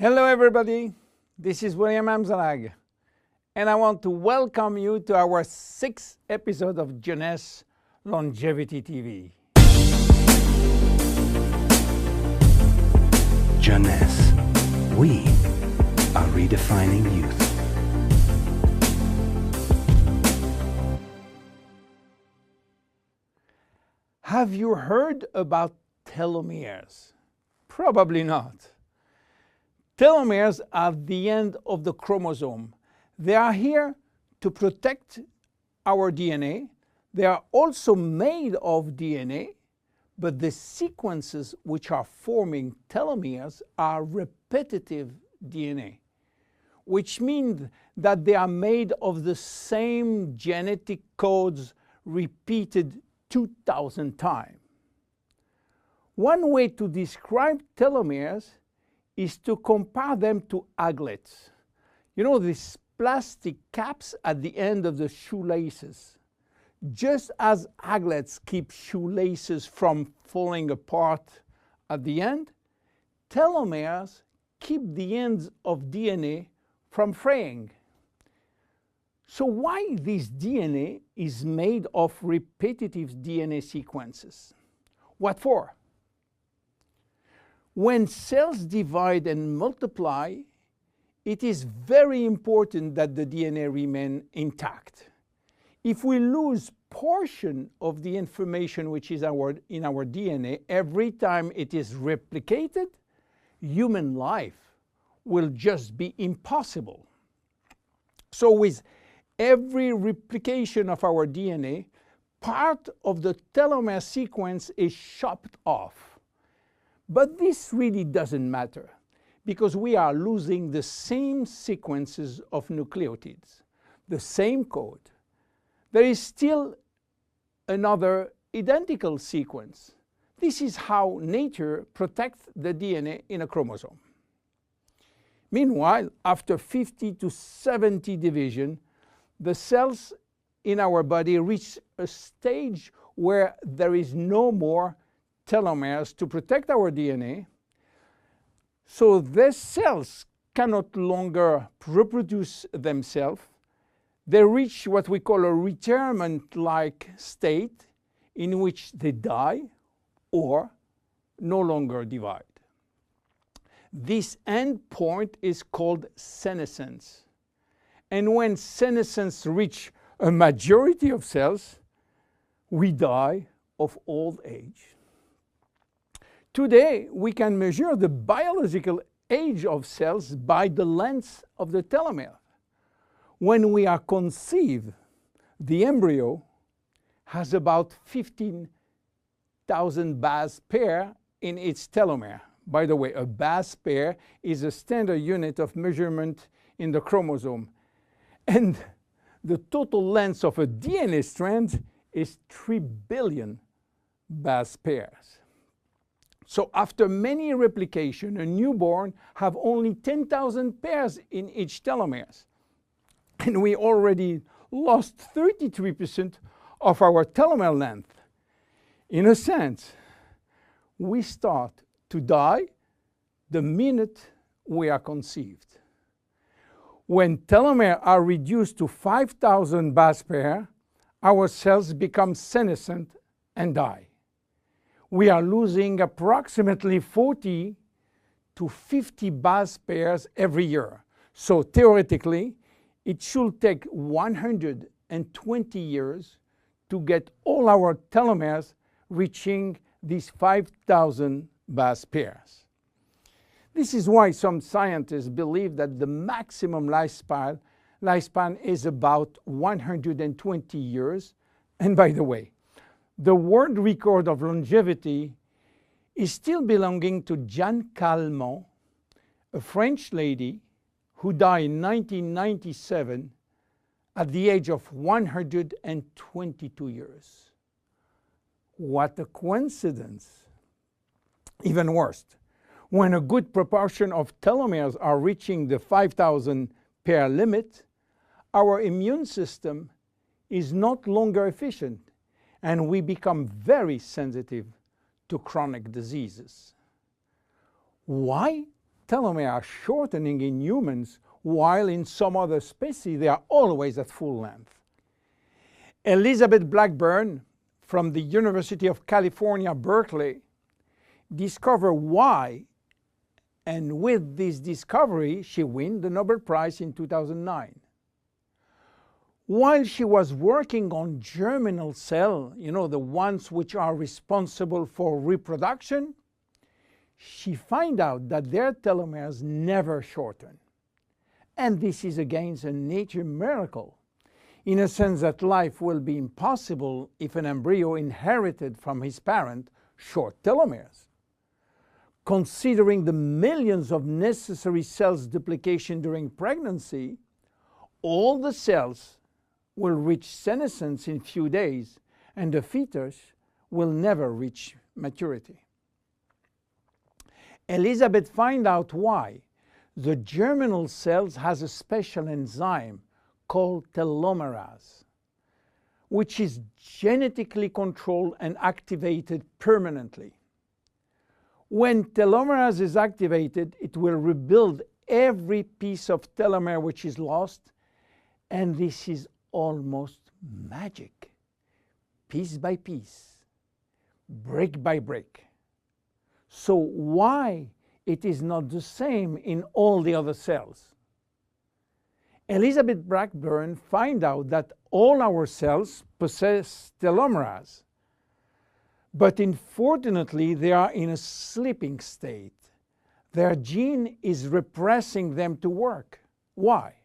Hello everybody, this is William Amzalag, and I want to welcome you to our 6th episode of Jeunesse Longevity TV. Jeunesse, we are redefining youth. Have you heard about telomeres? Probably not. Telomeres are the end of the chromosome. They are here to protect our DNA. They are also made of DNA, but the sequences which are forming telomeres are repetitive DNA, which means that they are made of the same genetic codes repeated 2,000 times. One way to describe telomeres is to compare them to aglets. You know, these plastic caps at the end of the shoelaces. Just as aglets keep shoelaces from falling apart at the end, telomeres keep the ends of DNA from fraying. So why this DNA is made of repetitive DNA sequences? What for? When cells divide and multiply, it is very important that the DNA remain intact. If we lose portion of the information which is in our DNA every time it is replicated, human life will just be impossible. So with every replication of our DNA, part of the telomere sequence is chopped off. But this really doesn't matter because we are losing the same sequences of nucleotides, the same code. There is still another identical sequence. This is how nature protects the DNA in a chromosome. Meanwhile, after 50 to 70 division, the cells in our body reach a stage where there is no more telomeres to protect our DNA. So these cells cannot longer reproduce themselves. They reach what we call a retirement-like state in which they die or no longer divide. This end point is called senescence. And when senescence reaches a majority of cells, we die of old age. Today, we can measure the biological age of cells by the length of the telomere. When we are conceived, the embryo has about 15,000 base pair in its telomere. By the way, a base pair is a standard unit of measurement in the chromosome. And the total length of a DNA strand is 3 billion base pairs. So after many replications, a newborn have only 10,000 pairs in each telomeres. And we already lost 33% of our telomere length. In a sense, we start to die the minute we are conceived. When telomeres are reduced to 5,000 base pairs, our cells become senescent and die. We are losing approximately 40 to 50 base pairs every year. So theoretically, it should take 120 years to get all our telomeres reaching these 5,000 base pairs. This is why some scientists believe that the maximum lifespan is about 120 years. And by the way, the world record of longevity is still belonging to Jeanne Calment, a French lady who died in 1997 at the age of 122 years. What a coincidence! Even worse, when a good proportion of telomeres are reaching the 5,000 pair limit, our immune system is not longer efficient, and we become very sensitive to chronic diseases. Why telomeres are shortening in humans, while in some other species they are always at full length. Elizabeth Blackburn from the University of California, Berkeley, discovered why, and with this discovery she won the Nobel Prize in 2009. While she was working on germinal cells, the ones which are responsible for reproduction, she found out that their telomeres never shorten. And this is again a nature miracle, in a sense that life will be impossible if an embryo inherited from his parent short telomeres. Considering the millions of necessary cells duplication during pregnancy, all the cells will reach senescence in few days, and the fetus will never reach maturity. Elizabeth found out why. The germinal cells has a special enzyme called telomerase, which is genetically controlled and activated permanently. When telomerase is activated, it will rebuild every piece of telomere which is lost, and this is almost magic. Piece by piece, brick by brick. So why it is not the same in all the other cells? Elizabeth Blackburn found out that all our cells possess telomerase, but unfortunately they are in a sleeping state. Their gene is repressing them to work. Why?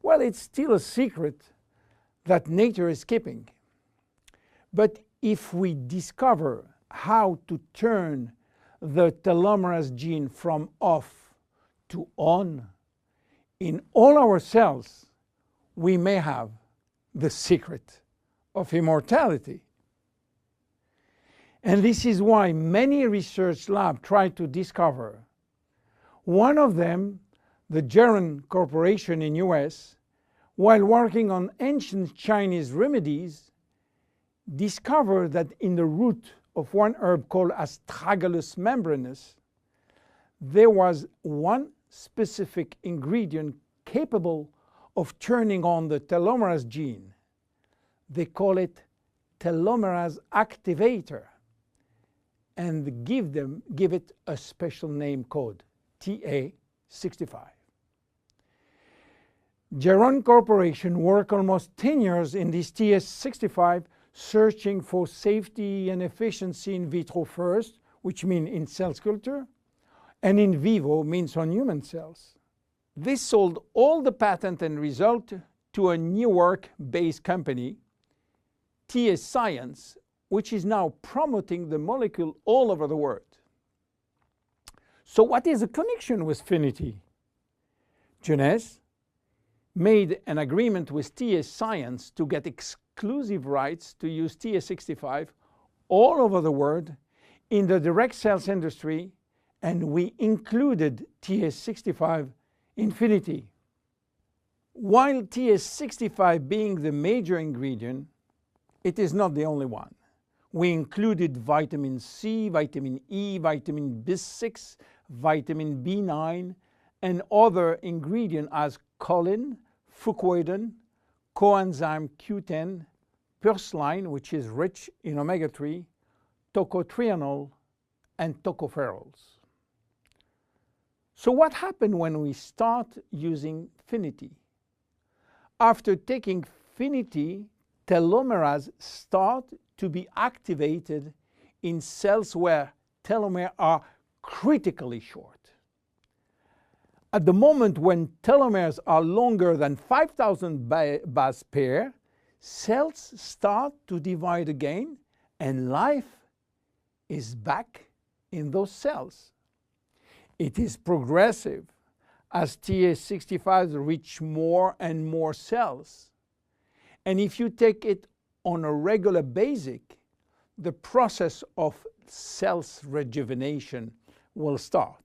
Well, it's still a secret that nature is keeping. But if we discover how to turn the telomerase gene from off to on in all our cells, we may have the secret of immortality. And this is why many research labs try to discover. One of them, the Jeunesse Corporation in US, while working on ancient Chinese remedies, discovered that in the root of one herb called Astragalus membranus, there was one specific ingredient capable of turning on the telomerase gene. They call it telomerase activator, and give it a special name code, TA65. Jeunesse Corporation worked almost 10 years in this TA65, searching for safety and efficiency in vitro first, which means in cell culture, and in vivo means on human cells. They sold all the patent and result to a Newark-based company, TA Science, which is now promoting the molecule all over the world. So what is the connection with Finiti? Jeunesse made an agreement with TA Science to get exclusive rights to use TA65 all over the world in the direct sales industry, and we included TA65 in Finiti. While TA65 being the major ingredient, it is not the only one. We included vitamin C, vitamin E, vitamin B6, vitamin B9, and other ingredients as choline, fucoidan, coenzyme Q10, purslane, which is rich in omega-3, tocotrienol, and tocopherols. So what happened when we start using Finiti? After taking Finiti, telomerase start to be activated in cells where telomeres are critically short. At the moment when telomeres are longer than 5,000 base pair, cells start to divide again, and life is back in those cells. It is progressive as TA65 reach more and more cells. And if you take it on a regular basis, the process of cells rejuvenation will start.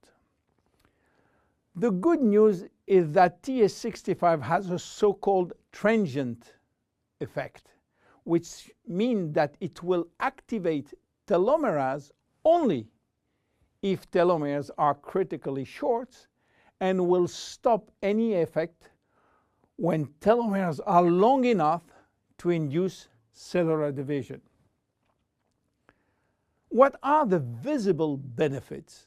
The good news is that TA65 has a so-called transient effect, which means that it will activate telomerase only if telomeres are critically short and will stop any effect when telomeres are long enough to induce cellular division. What are the visible benefits?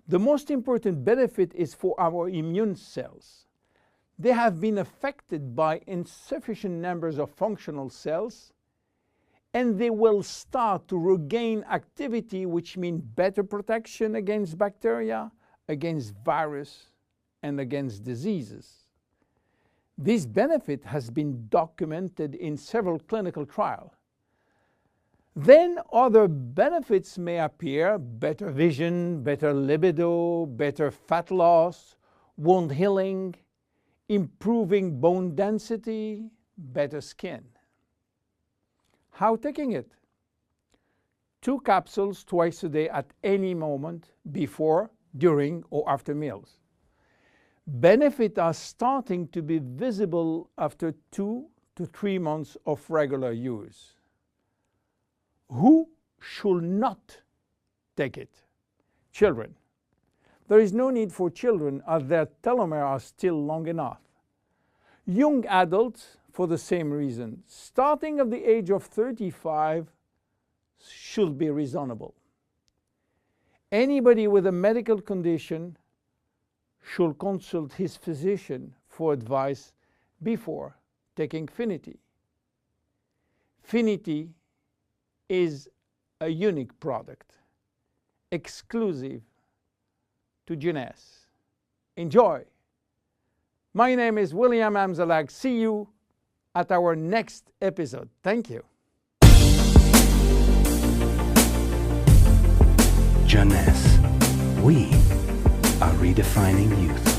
The most important benefit is for our immune cells. They have been affected by insufficient numbers of functional cells, and they will start to regain activity, which means better protection against bacteria, against virus, and against diseases. This benefit has been documented in several clinical trials. Then other benefits may appear: better vision, better libido, better fat loss, wound healing, improving bone density, better skin. How taking it? 2 capsules twice a day at any moment before, during, or after meals. Benefits are starting to be visible after 2 to 3 months of regular use. Who should not take it? Children. There is no need for children as their telomeres are still long enough. Young adults, for the same reason, starting at the age of 35, should be reasonable. Anybody with a medical condition should consult his physician for advice before taking Finiti. Finiti is a unique product, exclusive to Jeunesse. Enjoy! My name is William Amzalag. See you at our next episode. Thank you. Jeunesse. We are redefining youth.